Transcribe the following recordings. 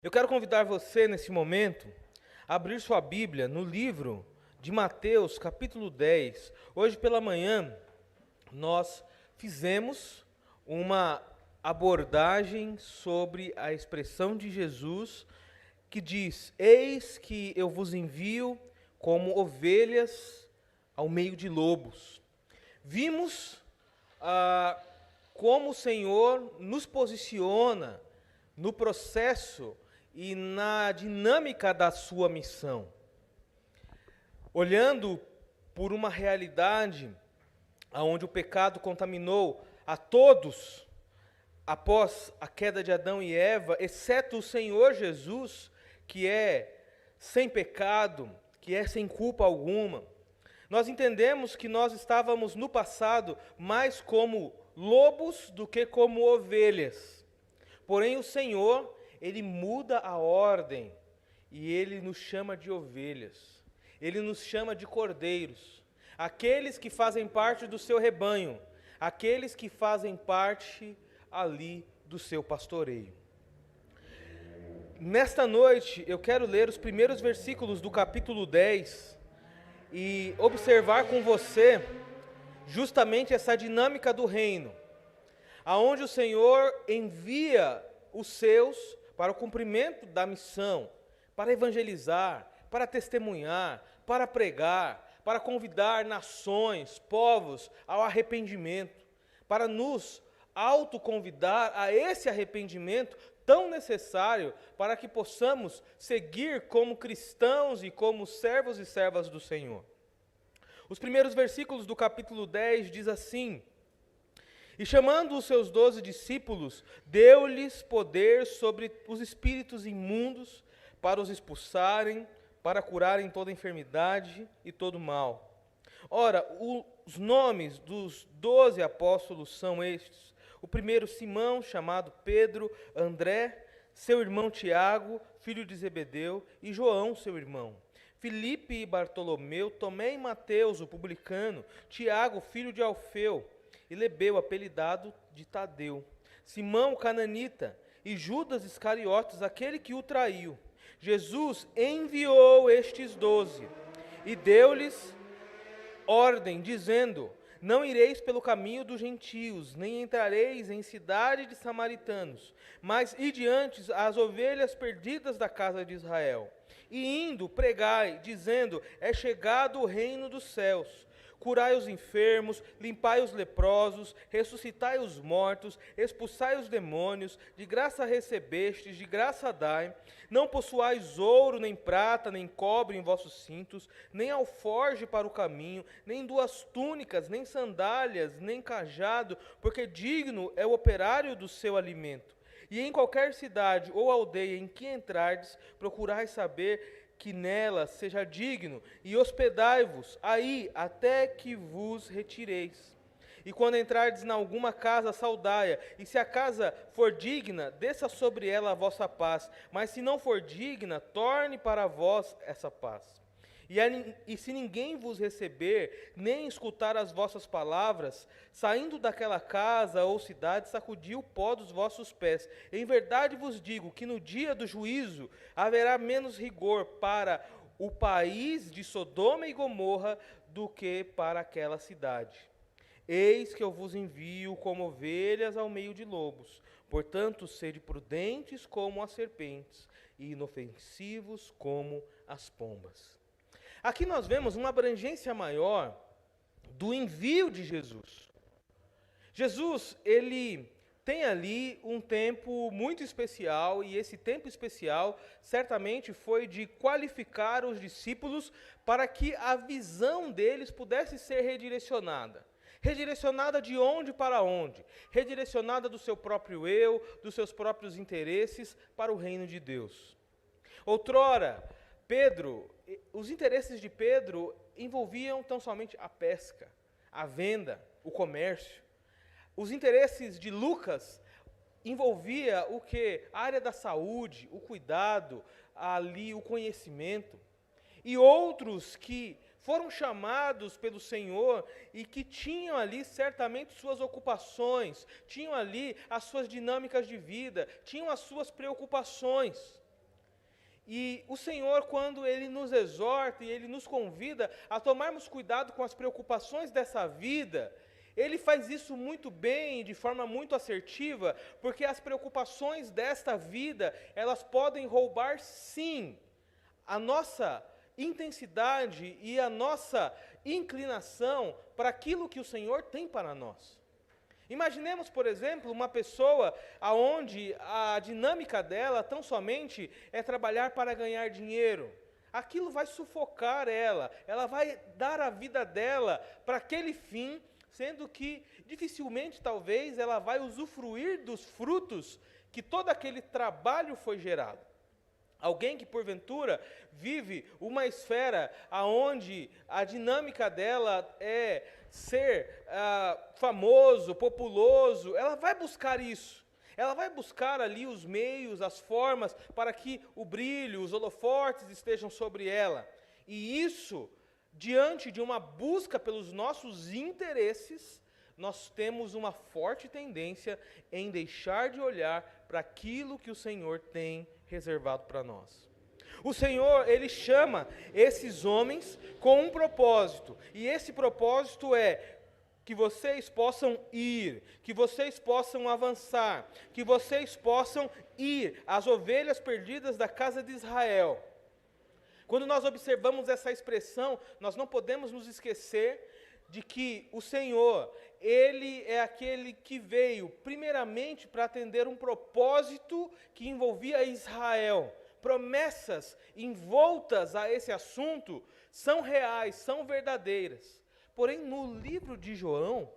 Eu quero convidar você, nesse momento, a abrir sua Bíblia no livro de Mateus, capítulo 10. Hoje pela manhã, nós fizemos uma abordagem sobre a expressão de Jesus que diz: Eis que eu vos envio como ovelhas ao meio de lobos. Vimos como o Senhor nos posiciona no processo e na dinâmica da sua missão. Olhando por uma realidade onde o pecado contaminou a todos após a queda de Adão e Eva, exceto o Senhor Jesus, que é sem pecado, que é sem culpa alguma, nós entendemos que nós estávamos no passado mais como lobos do que como ovelhas. Porém, o Senhor, Ele muda a ordem e Ele nos chama de ovelhas. Ele nos chama de cordeiros. Aqueles que fazem parte do seu rebanho, aqueles que fazem parte ali do seu pastoreio. Nesta noite, eu quero ler os primeiros versículos do capítulo 10 e observar com você justamente essa dinâmica do reino, aonde o Senhor envia os seus para o cumprimento da missão, para evangelizar, para testemunhar, para pregar, para convidar nações, povos ao arrependimento, para nos autoconvidar a esse arrependimento tão necessário para que possamos seguir como cristãos e como servos e servas do Senhor. Os primeiros versículos do capítulo 10 diz assim: E chamando os seus 12 discípulos, deu-lhes poder sobre os espíritos imundos para os expulsarem, para curarem toda enfermidade e todo mal. Ora, os nomes dos 12 apóstolos são estes: o primeiro, Simão, chamado Pedro; André, seu irmão Tiago, filho de Zebedeu, e João, seu irmão; Filipe e Bartolomeu; Tomé e Mateus, o publicano; Tiago, filho de Alfeu, e Lebeu, apelidado de Tadeu; Simão, o cananita, e Judas Iscariotes, aquele que o traiu. Jesus enviou estes 12 e deu-lhes ordem, dizendo: Não ireis pelo caminho dos gentios, nem entrareis em cidade de samaritanos, mas ide antes às ovelhas perdidas da casa de Israel. E indo, pregai, dizendo: É chegado o reino dos céus. Curai os enfermos, limpai os leprosos, ressuscitai os mortos, expulsai os demônios, de graça recebestes, de graça dai. Não possuais ouro, nem prata, nem cobre em vossos cintos, nem alforge para o caminho, nem 2 túnicas, nem sandálias, nem cajado, porque digno é o operário do seu alimento. E em qualquer cidade ou aldeia em que entrardes, procurai saber que nela seja digno, e hospedai-vos aí até que vos retireis. E quando entrardes em alguma casa, saudai-a, e se a casa for digna, desça sobre ela a vossa paz, mas se não for digna, torne para vós essa paz. E se ninguém vos receber, nem escutar as vossas palavras, saindo daquela casa ou cidade, sacudi o pó dos vossos pés. Em verdade vos digo que no dia do juízo haverá menos rigor para o país de Sodoma e Gomorra do que para aquela cidade. Eis que eu vos envio como ovelhas ao meio de lobos. Portanto, sede prudentes como as serpentes e inofensivos como as pombas. Aqui nós vemos uma abrangência maior do envio de Jesus. Jesus, ele tem ali um tempo muito especial, e esse tempo especial certamente foi de qualificar os discípulos para que a visão deles pudesse ser redirecionada. Redirecionada de onde para onde? Redirecionada do seu próprio eu, dos seus próprios interesses para o reino de Deus. Outrora, os interesses de Pedro envolviam tão somente a pesca, a venda, o comércio. Os interesses de Lucas envolvia o quê? A área da saúde, o cuidado, ali o conhecimento. E outros que foram chamados pelo Senhor e que tinham ali certamente suas ocupações, tinham ali as suas dinâmicas de vida, tinham as suas preocupações. E o Senhor, quando Ele nos exorta e Ele nos convida a tomarmos cuidado com as preocupações dessa vida, Ele faz isso muito bem, de forma muito assertiva, porque as preocupações desta vida, elas podem roubar, sim, a nossa intensidade e a nossa inclinação para aquilo que o Senhor tem para nós. Imaginemos, por exemplo, uma pessoa aonde a dinâmica dela tão somente é trabalhar para ganhar dinheiro. Aquilo vai sufocar ela vai dar a vida dela para aquele fim, sendo que dificilmente, talvez, ela vai usufruir dos frutos que todo aquele trabalho foi gerado. Alguém que, porventura, vive uma esfera aonde a dinâmica dela é ser famoso, populoso, ela vai buscar isso. Ela vai buscar ali os meios, as formas, para que o brilho, os holofotes estejam sobre ela. E isso, diante de uma busca pelos nossos interesses, nós temos uma forte tendência em deixar de olhar para aquilo que o Senhor tem reservado para nós. O Senhor, Ele chama esses homens com um propósito, e esse propósito é que vocês possam ir, que vocês possam avançar, que vocês possam ir às ovelhas perdidas da casa de Israel. Quando nós observamos essa expressão, nós não podemos nos esquecer de que o Senhor, Ele é aquele que veio primeiramente para atender um propósito que envolvia Israel. Promessas envoltas a esse assunto são reais, são verdadeiras. Porém, no livro de João,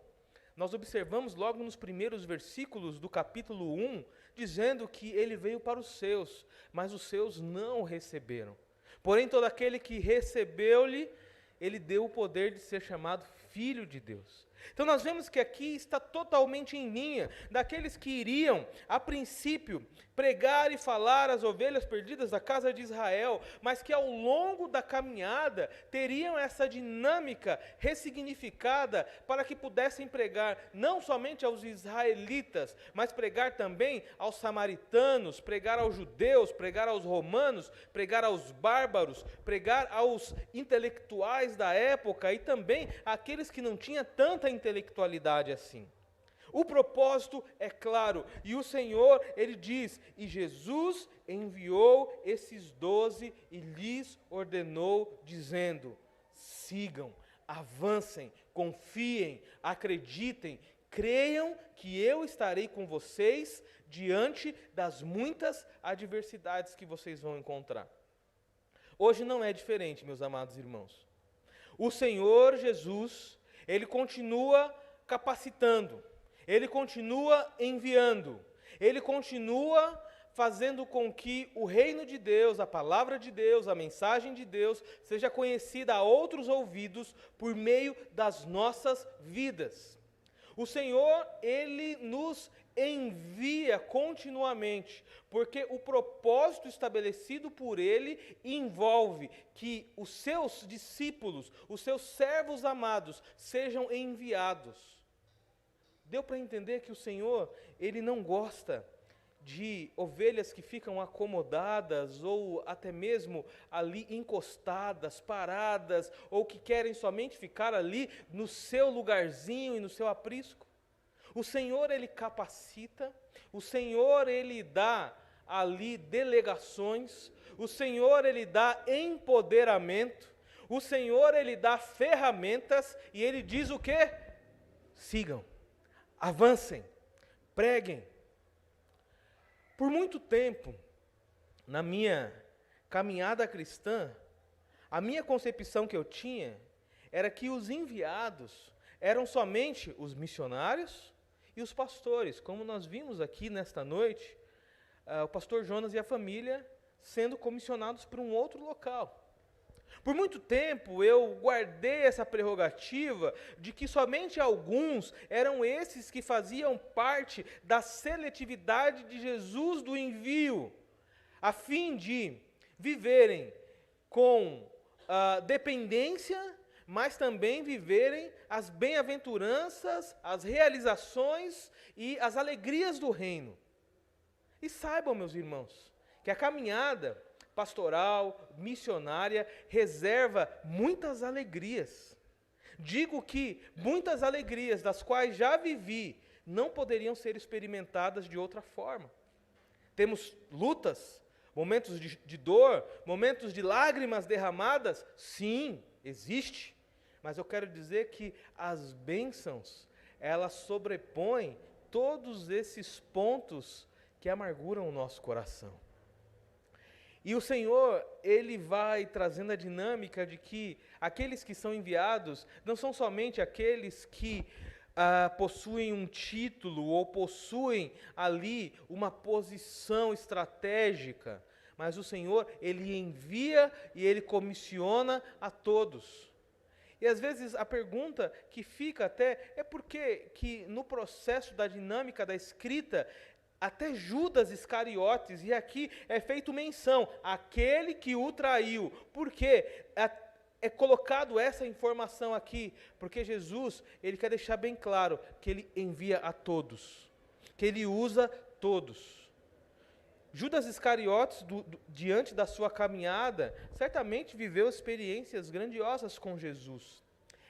nós observamos logo nos primeiros versículos do capítulo 1, dizendo que Ele veio para os seus, mas os seus não o receberam. Porém, todo aquele que recebeu-lhe, Ele deu o poder de ser chamado Filho de Deus. Então nós vemos que aqui está totalmente em linha daqueles que iriam, a princípio, pregar e falar às ovelhas perdidas da casa de Israel, mas que ao longo da caminhada teriam essa dinâmica ressignificada para que pudessem pregar não somente aos israelitas, mas pregar também aos samaritanos, pregar aos judeus, pregar aos romanos, pregar aos bárbaros, pregar aos intelectuais da época e também àqueles que não tinham tanta intelectualidade assim. O propósito é claro, e o Senhor, Ele diz, e Jesus enviou esses 12 e lhes ordenou, dizendo, sigam, avancem, confiem, acreditem, creiam que eu estarei com vocês diante das muitas adversidades que vocês vão encontrar. Hoje não é diferente, meus amados irmãos. O Senhor Jesus, Ele continua capacitando, Ele continua enviando, Ele continua fazendo com que o reino de Deus, a palavra de Deus, a mensagem de Deus, seja conhecida a outros ouvidos por meio das nossas vidas. O Senhor, Ele nos envia continuamente, porque o propósito estabelecido por Ele envolve que os seus discípulos, os seus servos amados, sejam enviados. Deu para entender que o Senhor, Ele não gosta de ovelhas que ficam acomodadas ou até mesmo ali encostadas, paradas, ou que querem somente ficar ali no seu lugarzinho e no seu aprisco. O Senhor, Ele capacita, o Senhor, Ele dá ali delegações, o Senhor, Ele dá empoderamento, o Senhor, Ele dá ferramentas e Ele diz o quê? Sigam, avancem, preguem. Por muito tempo, na minha caminhada cristã, a minha concepção que eu tinha era que os enviados eram somente os missionários e os pastores, como nós vimos aqui nesta noite, o pastor Jonas e a família sendo comissionados para um outro local. Por muito tempo eu guardei essa prerrogativa de que somente alguns eram esses que faziam parte da seletividade de Jesus do envio, a fim de viverem com dependência, mas também viverem as bem-aventuranças, as realizações e as alegrias do reino. E saibam, meus irmãos, que a caminhada pastoral, missionária, reserva muitas alegrias. Digo que muitas alegrias das quais já vivi não poderiam ser experimentadas de outra forma. Temos lutas, momentos de dor, momentos de lágrimas derramadas? Sim, existe. Mas eu quero dizer que as bênçãos, elas sobrepõem todos esses pontos que amarguram o nosso coração. E o Senhor, Ele vai trazendo a dinâmica de que aqueles que são enviados não são somente aqueles que possuem um título ou possuem ali uma posição estratégica, mas o Senhor, Ele envia e Ele comissiona a todos. E às vezes a pergunta que fica até é por que no processo da dinâmica da escrita, até Judas Iscariotes, e aqui é feito menção, aquele que o traiu. Por quê? É colocado essa informação aqui, porque Jesus, Ele quer deixar bem claro que Ele envia a todos, que Ele usa todos. Judas Iscariotes, diante da sua caminhada, certamente viveu experiências grandiosas com Jesus.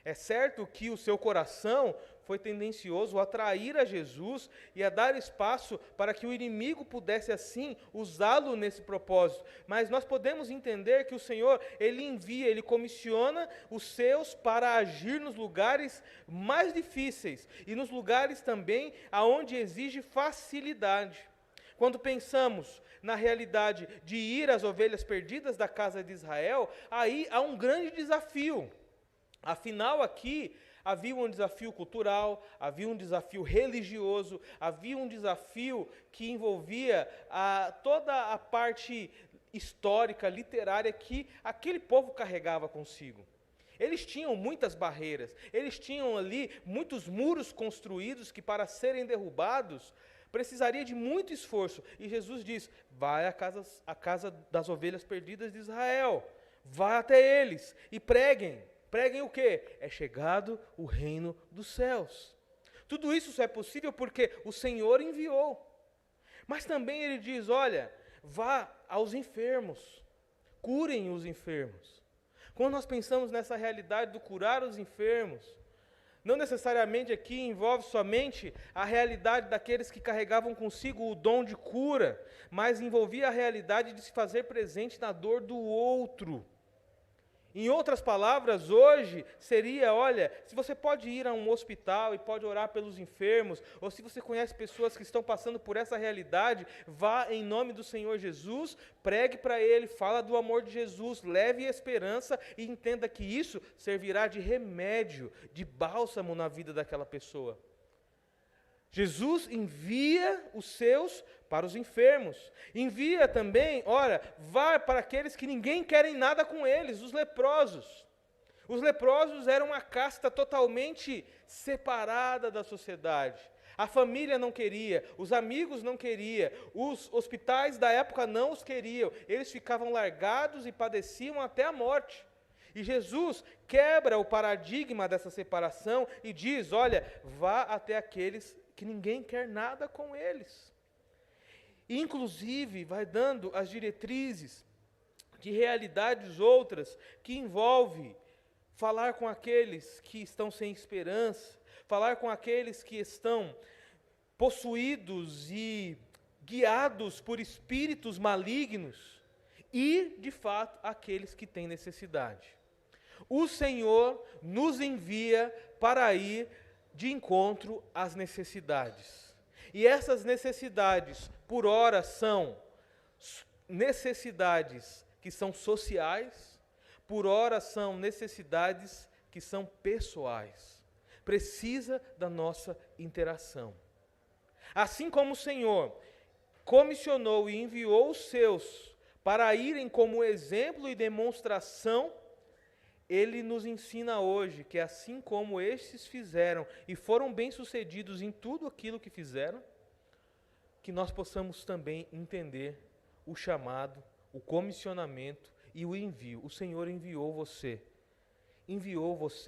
É certo que o seu coração foi tendencioso a trair a Jesus e a dar espaço para que o inimigo pudesse assim usá-lo nesse propósito. Mas nós podemos entender que o Senhor, Ele envia, Ele comissiona os seus para agir nos lugares mais difíceis e nos lugares também aonde exige facilidade. Quando pensamos na realidade de ir às ovelhas perdidas da casa de Israel, aí há um grande desafio. Afinal, aqui havia um desafio cultural, havia um desafio religioso, havia um desafio que envolvia toda a parte histórica, literária que aquele povo carregava consigo. Eles tinham muitas barreiras, eles tinham ali muitos muros construídos que, para serem derrubados, precisaria de muito esforço. E Jesus diz: vai à casa das ovelhas perdidas de Israel, vá até eles e preguem. Preguem o quê? É chegado o reino dos céus. Tudo isso só é possível porque o Senhor enviou. Mas também Ele diz: olha, vá aos enfermos, curem os enfermos. Quando nós pensamos nessa realidade do curar os enfermos, não necessariamente aqui envolve somente a realidade daqueles que carregavam consigo o dom de cura, mas envolvia a realidade de se fazer presente na dor do outro. Em outras palavras, hoje seria, olha, se você pode ir a um hospital e pode orar pelos enfermos, ou se você conhece pessoas que estão passando por essa realidade, vá em nome do Senhor Jesus, pregue para ele, fala do amor de Jesus, leve esperança e entenda que isso servirá de remédio, de bálsamo na vida daquela pessoa. Jesus envia os seus para os enfermos. Envia também, ora, vá para aqueles que ninguém querem nada com eles, os leprosos. Os leprosos eram uma casta totalmente separada da sociedade. A família não queria, os amigos não queriam, os hospitais da época não os queriam. Eles ficavam largados e padeciam até a morte. E Jesus quebra o paradigma dessa separação e diz: olha, vá até aqueles que ninguém quer nada com eles. Inclusive, vai dando as diretrizes de realidades outras que envolve falar com aqueles que estão sem esperança, falar com aqueles que estão possuídos e guiados por espíritos malignos e, de fato, aqueles que têm necessidade. O Senhor nos envia para ir de encontro às necessidades. E essas necessidades, por ora, são necessidades que são sociais, por ora são necessidades que são pessoais. Precisa da nossa interação. Assim como o Senhor comissionou e enviou os seus para irem como exemplo e demonstração, Ele nos ensina hoje que assim como estes fizeram e foram bem-sucedidos em tudo aquilo que fizeram, que nós possamos também entender o chamado, o comissionamento e o envio. O Senhor enviou você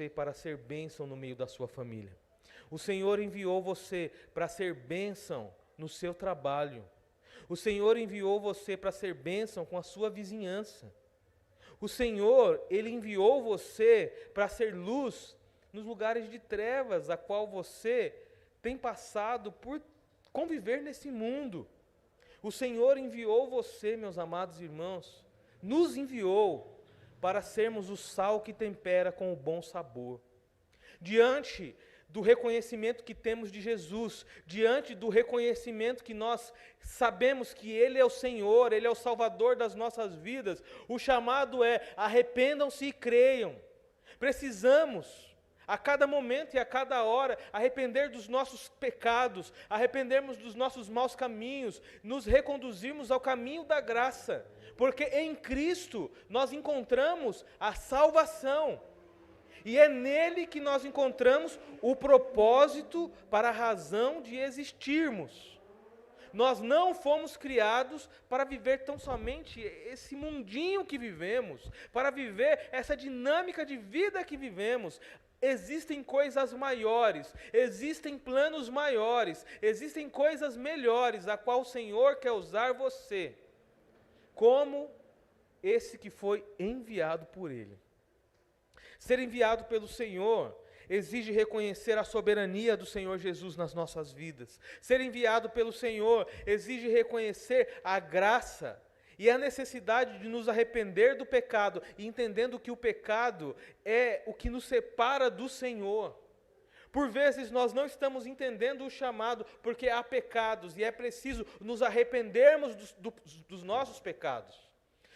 para ser bênção no meio da sua família. O Senhor enviou você para ser bênção no seu trabalho. O Senhor enviou você para ser bênção com a sua vizinhança. O Senhor, Ele enviou você para ser luz nos lugares de trevas, a qual você tem passado por conviver nesse mundo. O Senhor enviou você, meus amados irmãos, nos enviou para sermos o sal que tempera com o bom sabor. Diante do reconhecimento que temos de Jesus, diante do reconhecimento que nós sabemos que Ele é o Senhor, Ele é o Salvador das nossas vidas, o chamado é: arrependam-se e creiam. Precisamos, a cada momento e a cada hora, arrepender dos nossos pecados, arrependermos dos nossos maus caminhos, nos reconduzirmos ao caminho da graça, porque em Cristo nós encontramos a salvação. E é nele que nós encontramos o propósito para a razão de existirmos. Nós não fomos criados para viver tão somente esse mundinho que vivemos, para viver essa dinâmica de vida que vivemos. Existem coisas maiores, existem planos maiores, existem coisas melhores, a qual o Senhor quer usar você, como esse que foi enviado por Ele. Ser enviado pelo Senhor exige reconhecer a soberania do Senhor Jesus nas nossas vidas. Ser enviado pelo Senhor exige reconhecer a graça e a necessidade de nos arrepender do pecado, entendendo que o pecado é o que nos separa do Senhor. Por vezes nós não estamos entendendo o chamado, porque há pecados e é preciso nos arrependermos dos nossos pecados.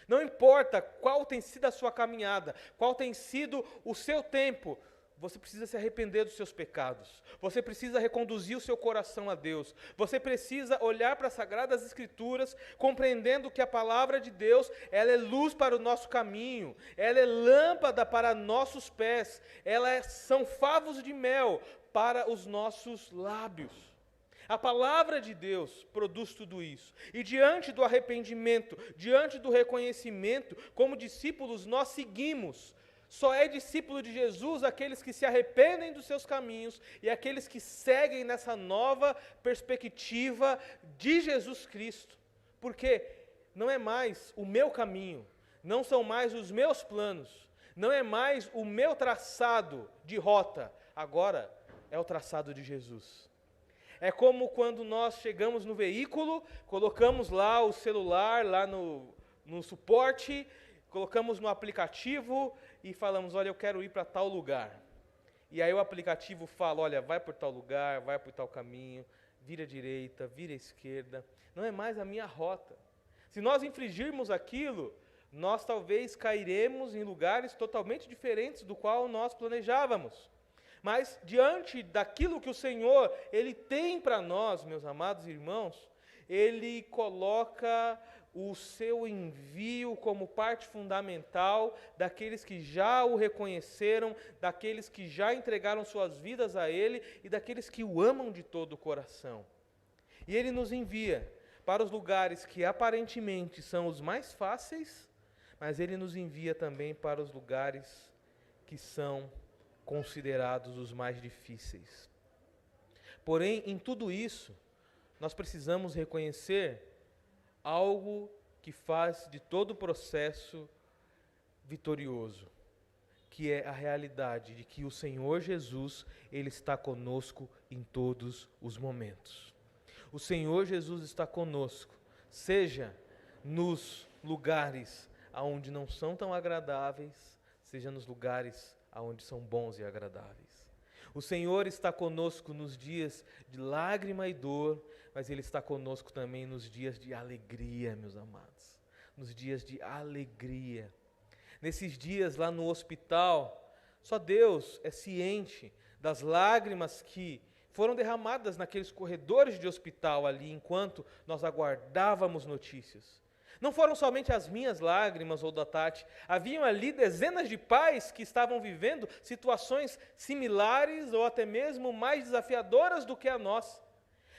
Não importa qual tem sido a sua caminhada, qual tem sido o seu tempo, você precisa se arrepender dos seus pecados. Você precisa reconduzir o seu coração a Deus. Você precisa olhar para as Sagradas Escrituras, compreendendo que a palavra de Deus, ela é luz para o nosso caminho, ela é lâmpada para nossos pés, são favos de mel para os nossos lábios. A palavra de Deus produz tudo isso. E diante do arrependimento, diante do reconhecimento, como discípulos nós seguimos. Só é discípulo de Jesus aqueles que se arrependem dos seus caminhos e aqueles que seguem nessa nova perspectiva de Jesus Cristo. Porque não é mais o meu caminho, não são mais os meus planos, não é mais o meu traçado de rota, agora é o traçado de Jesus. É como quando nós chegamos no veículo, colocamos lá o celular, lá no suporte, colocamos no aplicativo e falamos: olha, eu quero ir para tal lugar. E aí o aplicativo fala: olha, vai por tal lugar, vai por tal caminho, vira à direita, vira à esquerda. Não é mais a minha rota. Se nós infringirmos aquilo, nós talvez cairemos em lugares totalmente diferentes do qual nós planejávamos. Mas diante daquilo que o Senhor, Ele tem para nós, meus amados irmãos, Ele coloca o seu envio como parte fundamental daqueles que já o reconheceram, daqueles que já entregaram suas vidas a Ele e daqueles que o amam de todo o coração. E Ele nos envia para os lugares que aparentemente são os mais fáceis, mas Ele nos envia também para os lugares que são considerados os mais difíceis. Porém, em tudo isso, nós precisamos reconhecer algo que faz de todo o processo vitorioso, que é a realidade de que o Senhor Jesus, Ele está conosco em todos os momentos. O Senhor Jesus está conosco, seja nos lugares aonde não são tão agradáveis, seja nos lugares aonde são bons e agradáveis. O Senhor está conosco nos dias de lágrima e dor, mas Ele está conosco também nos dias de alegria, meus amados. Nos dias de alegria. Nesses dias lá no hospital, só Deus é ciente das lágrimas que foram derramadas naqueles corredores de hospital ali, enquanto nós aguardávamos notícias. Não foram somente as minhas lágrimas ou da Tati, haviam ali dezenas de pais que estavam vivendo situações similares ou até mesmo mais desafiadoras do que a nossa.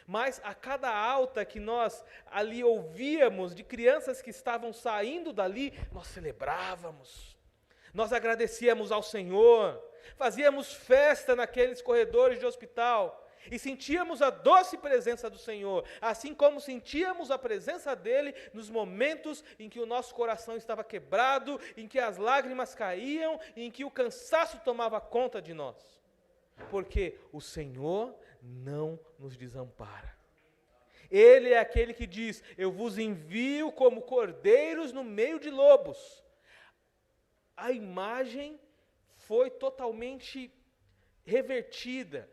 Mas a cada alta que nós ali ouvíamos de crianças que estavam saindo dali, nós celebrávamos, nós agradecíamos ao Senhor, fazíamos festa naqueles corredores de hospital. e sentíamos a doce presença do Senhor, assim como sentíamos a presença dEle nos momentos em que o nosso coração estava quebrado, em que as lágrimas caíam, em que o cansaço tomava conta de nós. Porque o Senhor não nos desampara. Ele é aquele que diz: eu vos envio como cordeiros no meio de lobos. A imagem foi totalmente revertida.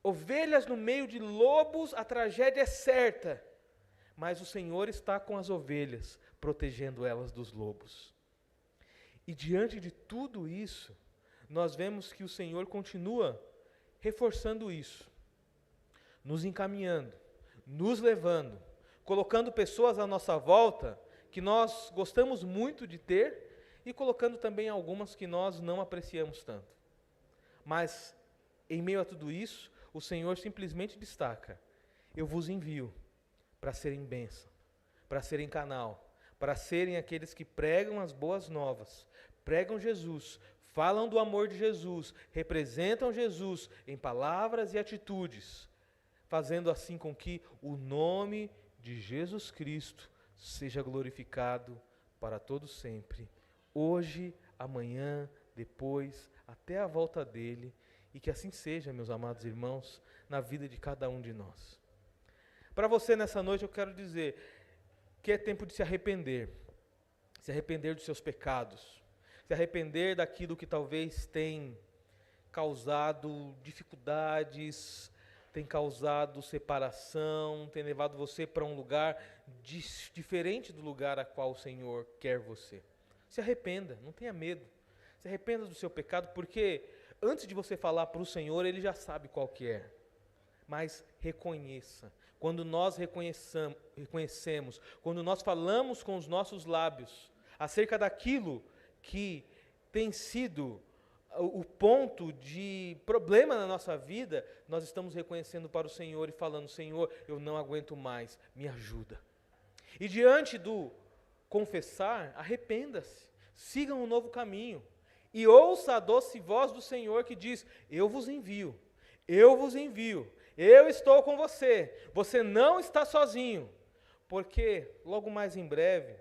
Ovelhas no meio de lobos, a tragédia é certa. Mas o Senhor está com as ovelhas, protegendo elas dos lobos. E diante de tudo isso, nós vemos que o Senhor continua reforçando isso, nos encaminhando, nos levando, colocando pessoas à nossa volta que nós gostamos muito de ter e colocando também algumas que nós não apreciamos tanto. Mas, em meio a tudo isso, o Senhor simplesmente destaca: eu vos envio para serem bênção, para serem canal, para serem aqueles que pregam as boas novas, pregam Jesus, falam do amor de Jesus, representam Jesus em palavras e atitudes, fazendo assim com que o nome de Jesus Cristo seja glorificado para todo sempre, hoje, amanhã, depois, até a volta dele, e que assim seja, meus amados irmãos, na vida de cada um de nós. Para você nessa noite eu quero dizer que é tempo de se arrepender dos seus pecados, se arrepender daquilo que talvez tem causado dificuldades, tem causado separação, tem levado você para um lugar diferente do lugar a qual o Senhor quer você. Se arrependa, não tenha medo. Se arrependa do seu pecado, porque antes de você falar para o Senhor, Ele já sabe qual que é. Mas reconheça. Quando nós reconhecemos, quando nós falamos com os nossos lábios acerca daquilo que tem sido o ponto de problema na nossa vida, nós estamos reconhecendo para o Senhor e falando: Senhor, eu não aguento mais, me ajuda. E diante do confessar, arrependa-se, siga um novo caminho e ouça a doce voz do Senhor que diz: eu vos envio, eu vos envio, eu estou com você, você não está sozinho, porque logo mais em breve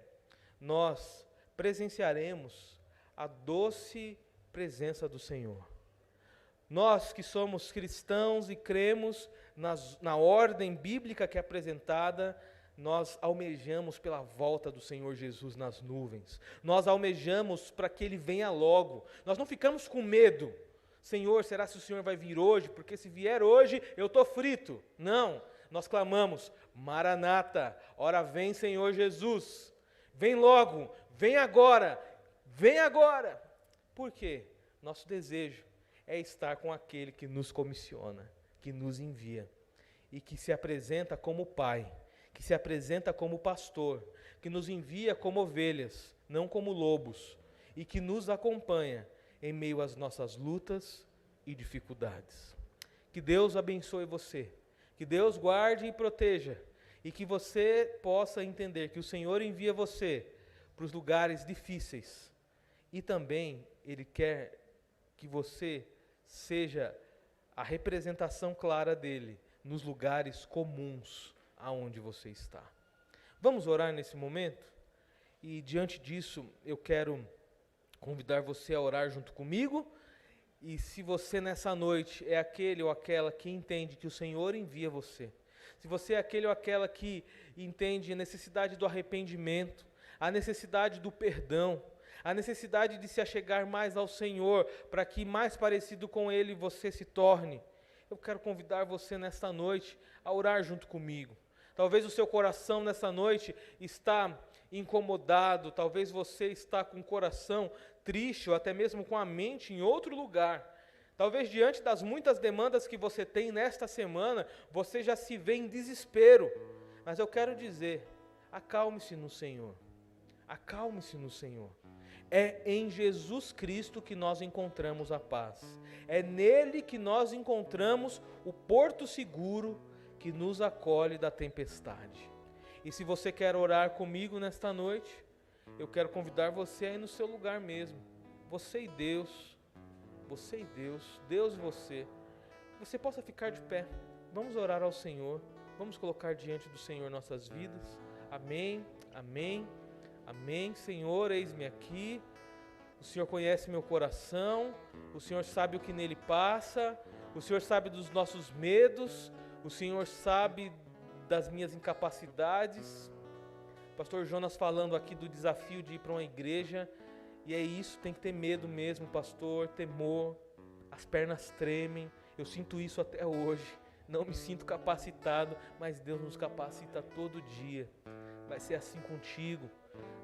nós presenciaremos a doce presença do Senhor. Nós que somos cristãos e cremos na ordem bíblica que é apresentada, nós almejamos pela volta do Senhor Jesus nas nuvens. Nós almejamos para que Ele venha logo. Nós não ficamos com medo. Senhor, será que o Senhor vai vir hoje? Porque se vier hoje, eu estou frito. Não, nós clamamos: Maranata, ora vem, Senhor Jesus. Vem logo, vem agora, vem agora. Por quê? Nosso desejo é estar com aquele que nos comissiona, que nos envia e que se apresenta como Pai, que se apresenta como pastor, que nos envia como ovelhas, não como lobos, e que nos acompanha em meio às nossas lutas e dificuldades. Que Deus abençoe você, que Deus guarde e proteja, e que você possa entender que o Senhor envia você para os lugares difíceis, e também Ele quer que você seja a representação clara dEle nos lugares comuns aonde você está. Vamos orar nesse momento? E diante disso, eu quero convidar você a orar junto comigo. E se você nessa noite é aquele ou aquela que entende que o Senhor envia você, se você é aquele ou aquela que entende a necessidade do arrependimento, a necessidade do perdão, a necessidade de se achegar mais ao Senhor, para que mais parecido com Ele você se torne, eu quero convidar você nesta noite a orar junto comigo. Talvez o seu coração nessa noite está incomodado, talvez você está com o coração triste ou até mesmo com a mente em outro lugar. Talvez diante das muitas demandas que você tem nesta semana, você já se vê em desespero. Mas eu quero dizer, acalme-se no Senhor. Acalme-se no Senhor. É em Jesus Cristo que nós encontramos a paz. É nele que nós encontramos o porto seguro que nos acolhe da tempestade. E se você quer orar comigo nesta noite, eu quero convidar você a ir no seu lugar mesmo. Você e Deus, Deus e você. você possa ficar de pé. Vamos orar ao Senhor. Vamos colocar diante do Senhor nossas vidas. Amém, amém, amém. Senhor, eis-me aqui. O Senhor conhece meu coração. O Senhor sabe o que nele passa. O Senhor sabe dos nossos medos. O Senhor sabe das minhas incapacidades. Pastor Jonas falando aqui do desafio de ir para uma igreja. E é isso, tem que ter medo mesmo, pastor, temor. As pernas tremem. Eu sinto isso até hoje. Não me sinto capacitado, mas Deus nos capacita todo dia. Vai ser assim contigo.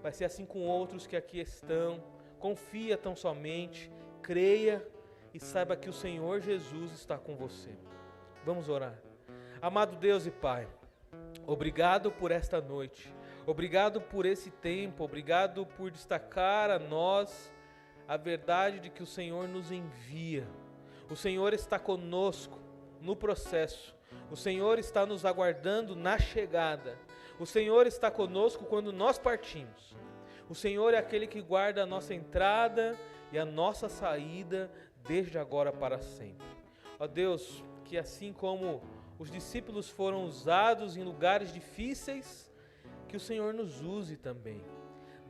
Vai ser assim com outros que aqui estão. Confia tão somente. Creia e saiba que o Senhor Jesus está com você. Vamos orar. Amado Deus e Pai, obrigado por esta noite. Obrigado por esse tempo. Obrigado por destacar a nós a verdade de que o Senhor nos envia. O Senhor está conosco no processo. O Senhor está nos aguardando na chegada. O Senhor está conosco quando nós partimos. O Senhor é aquele que guarda a nossa entrada e a nossa saída desde agora para sempre. Ó Deus, que assim como os discípulos foram usados em lugares difíceis, que o Senhor nos use também.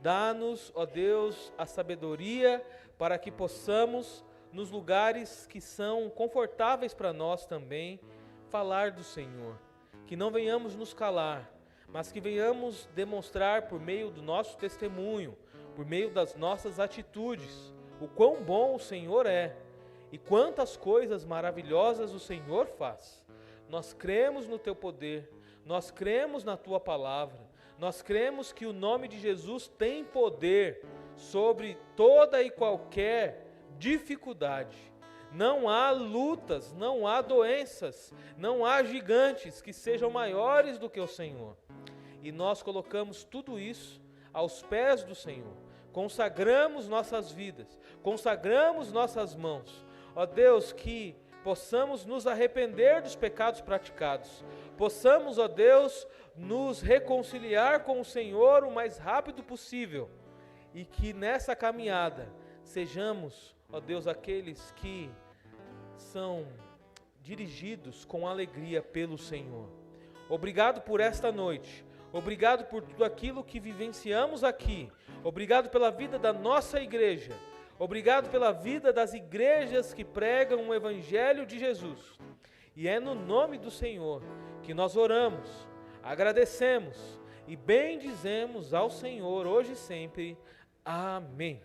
Dá-nos, ó Deus, a sabedoria para que possamos, nos lugares que são confortáveis para nós também, falar do Senhor. Que não venhamos nos calar, mas que venhamos demonstrar por meio do nosso testemunho, por meio das nossas atitudes, o quão bom o Senhor é e quantas coisas maravilhosas o Senhor faz. Nós cremos no Teu poder, nós cremos na Tua palavra, nós cremos que o nome de Jesus tem poder sobre toda e qualquer dificuldade. Não há lutas, não há doenças, não há gigantes que sejam maiores do que o Senhor. E nós colocamos tudo isso aos pés do Senhor. Consagramos nossas vidas, consagramos nossas mãos. Ó Deus, que possamos nos arrepender dos pecados praticados. Possamos, ó Deus, nos reconciliar com o Senhor o mais rápido possível. E que nessa caminhada sejamos, ó Deus, aqueles que são dirigidos com alegria pelo Senhor. Obrigado por esta noite. Obrigado por tudo aquilo que vivenciamos aqui. Obrigado pela vida da nossa igreja. Obrigado pela vida das igrejas que pregam o Evangelho de Jesus. E é no nome do Senhor que nós oramos, agradecemos e bendizemos ao Senhor hoje e sempre. Amém.